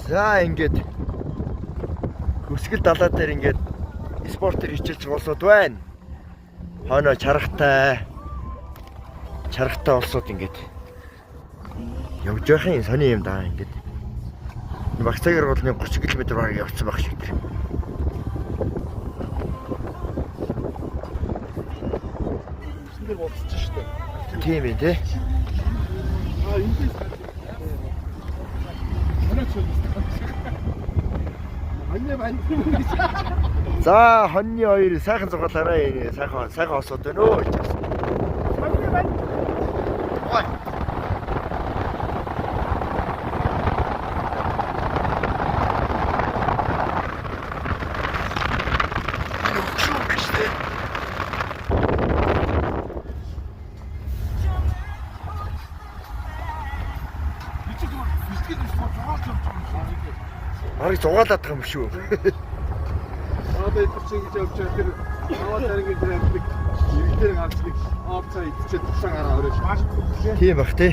За ингээд Хөсгөл далаа дээр ингээд спортер хичээлж улсууд байна. Хойноо чаргатай улсууд ингээд явж байхын сони юм даа ингээд. Багцаагаар бол 30 км бараг явцсан байх шиг тэр. Эндээ болчихж штэ. Тийм ээ тий. Эндээс За хоньны хоёр сайхан зугаалаарай. Сайхан осоод байна өө. Ой. Арыг зугаалаад байгаа юм шүү. Одоо идчихээ гэж явж байгаа тэр аваад харин тэр иргэдээр гарч нэг опцаа идчихээ тусаа гараа өрөөж маш Тийм бах тий.